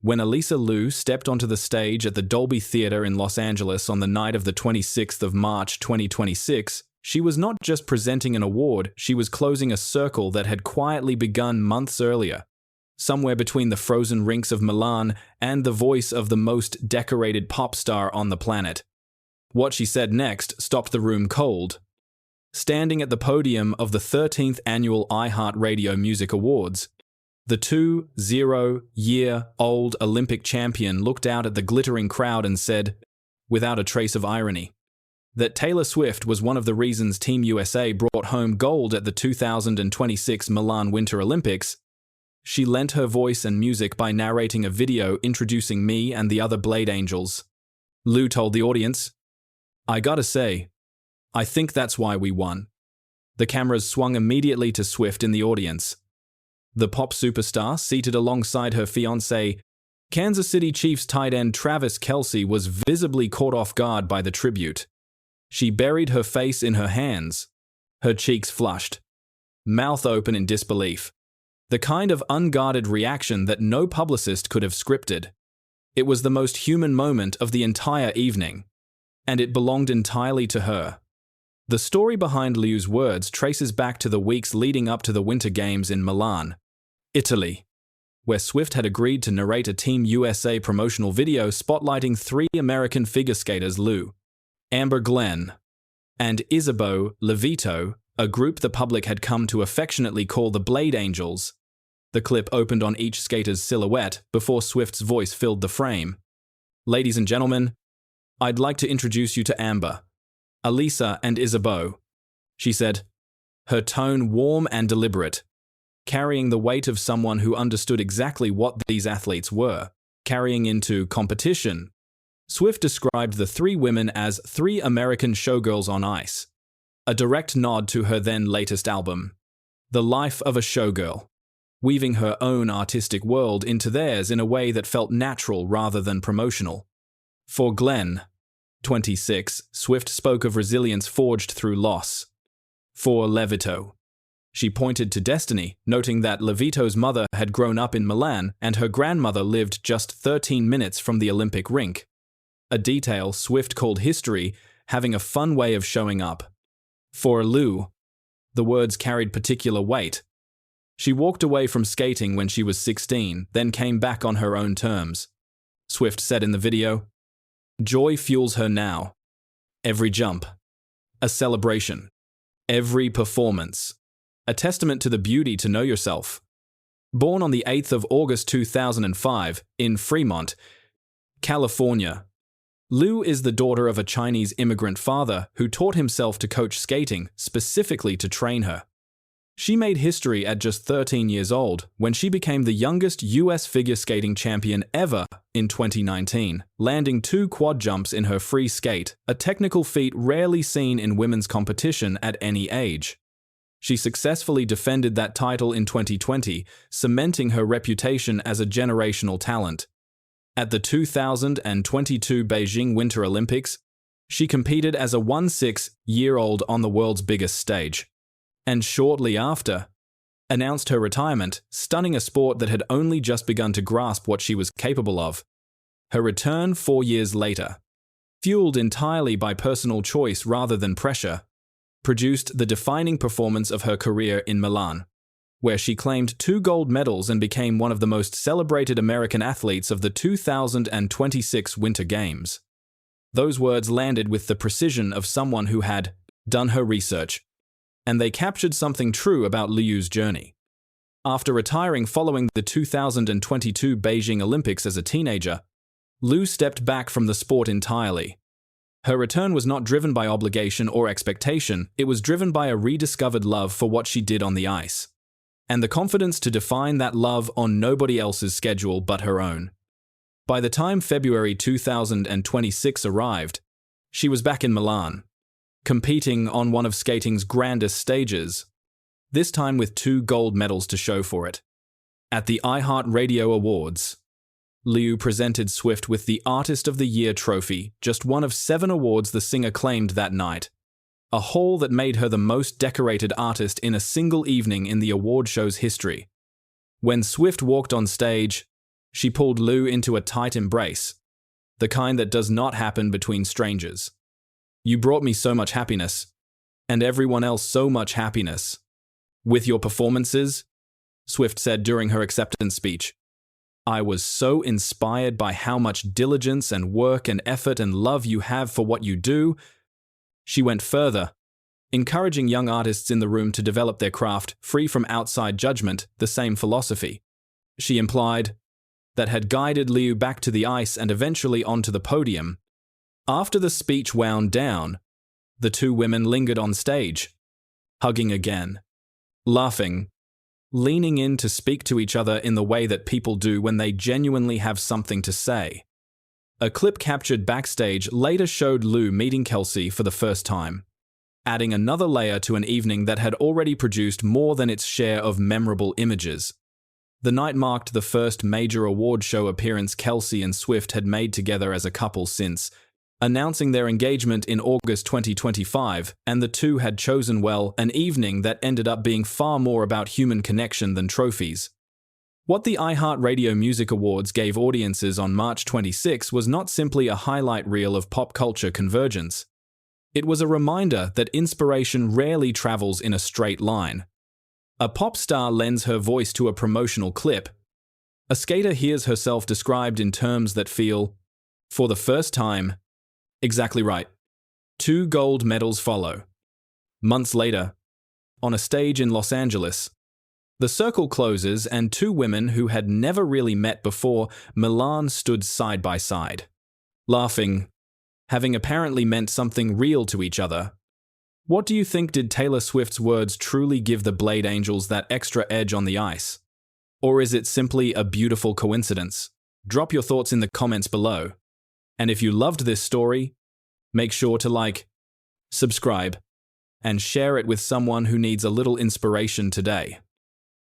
When Alysa Liu stepped onto the stage at the Dolby Theatre in Los Angeles on the night of the 26th of March 2026, she was not just presenting an award, she was closing a circle that had quietly begun months earlier, somewhere between the frozen rinks of Milan and the voice of the most decorated pop star on the planet. What she said next stopped the room cold. Standing at the podium of the 13th annual iHeartRadio Music Awards, the 20-year-old Olympic champion looked out at the glittering crowd and said, without a trace of irony, that Taylor Swift was one of the reasons Team USA brought home gold at the 2026 Milan Winter Olympics. She lent her voice and music by narrating a video introducing me and the other Blade Angels. Liu told the audience, "I gotta say, I think that's why we won." The cameras swung immediately to Swift in the audience. The pop superstar, seated alongside her fiancé, Kansas City Chiefs tight end Travis Kelce, was visibly caught off guard by the tribute. She buried her face in her hands, her cheeks flushed, mouth open in disbelief. The kind of unguarded reaction that no publicist could have scripted. It was the most human moment of the entire evening, and it belonged entirely to her. The story behind Liu's words traces back to the weeks leading up to the Winter Games in Milan, Italy, where Swift had agreed to narrate a Team USA promotional video spotlighting 3 American figure skaters, Liu, Amber Glenn, and Isabeau Levito, a group the public had come to affectionately call the Blade Angels. The clip opened on each skater's silhouette before Swift's voice filled the frame. "Ladies and gentlemen, I'd like to introduce you to Amber, Alisa, and Isabeau," she said, her tone warm and deliberate, carrying the weight of someone who understood exactly what these athletes were carrying into competition. Swift described the 3 women as 3 American showgirls on ice, a direct nod to her then latest album, The Life of a Showgirl, weaving her own artistic world into theirs in a way that felt natural rather than promotional. For Glenn, 26, Swift spoke of resilience forged through loss. For Levito, she pointed to destiny, noting that Levito's mother had grown up in Milan and her grandmother lived just 13 minutes from the Olympic rink. A detail Swift called history, having a fun way of showing up. For Liu, the words carried particular weight. She walked away from skating when she was 16, then came back on her own terms. Swift said in the video, "Joy fuels her now. Every jump. A celebration. Every performance. A testament to the beauty to know yourself." Born on the 8th of August 2005 in Fremont, California, Liu is the daughter of a Chinese immigrant father who taught himself to coach skating specifically to train her. She made history at just 13 years old when she became the youngest US figure skating champion ever in 2019, landing 2 quad jumps in her free skate, a technical feat rarely seen in women's competition at any age. She successfully defended that title in 2020, cementing her reputation as a generational talent. At the 2022 Beijing Winter Olympics, she competed as a 16-year-old on the world's biggest stage, and shortly after, announced her retirement, stunning a sport that had only just begun to grasp what she was capable of. Her return 4 years later, fueled entirely by personal choice rather than pressure, produced the defining performance of her career in Milan, where she claimed 2 gold medals and became one of the most celebrated American athletes of the 2026 Winter Games. Those words landed with the precision of someone who had done her research, and they captured something true about Liu's journey. After retiring following the 2022 Beijing Olympics as a teenager, Liu stepped back from the sport entirely. Her return was not driven by obligation or expectation, it was driven by a rediscovered love for what she did on the ice, and the confidence to define that love on nobody else's schedule but her own. By the time February 2026 arrived, she was back in Milan, competing on one of skating's grandest stages, this time with 2 gold medals to show for it. At the iHeartRadio Awards, Liu presented Swift with the Artist of the Year trophy, just one of 7 awards the singer claimed that night, a haul that made her the most decorated artist in a single evening in the award show's history. When Swift walked on stage, She pulled Liu into a tight embrace, the kind that does not happen between strangers. You brought me so much happiness, and everyone else so much happiness. With your performances, Swift said during her acceptance speech, I was so inspired by how much diligence and work and effort and love you have for what you do. She went further, encouraging young artists in the room to develop their craft free from outside judgment, the same philosophy she implied that had guided Liu back to the ice and eventually onto the podium. After the speech wound down, the two women lingered on stage, hugging again, laughing, leaning in to speak to each other in the way that people do when they genuinely have something to say. A clip captured backstage later showed Liu meeting Kelce for the first time, adding another layer to an evening that had already produced more than its share of memorable images. The night marked the first major award show appearance Kelce and Swift had made together as a couple since announcing their engagement in August 2025, and the two had chosen well an evening that ended up being far more about human connection than trophies. What the iHeartRadio Music Awards gave audiences on March 26 was not simply a highlight reel of pop culture convergence. It was a reminder that inspiration rarely travels in a straight line. A pop star lends her voice to a promotional clip. A skater hears herself described in terms that feel, for the first time, exactly right. 2 gold medals follow. Months later, on a stage in Los Angeles, the circle closes and 2 women who had never really met before, Milan, stood side by side, laughing, having apparently meant something real to each other. What do you think? Did Taylor Swift's words truly give the Blade Angels that extra edge on the ice? Or is it simply a beautiful coincidence? Drop your thoughts in the comments below. And if you loved this story, make sure to like, subscribe, and share it with someone who needs a little inspiration today.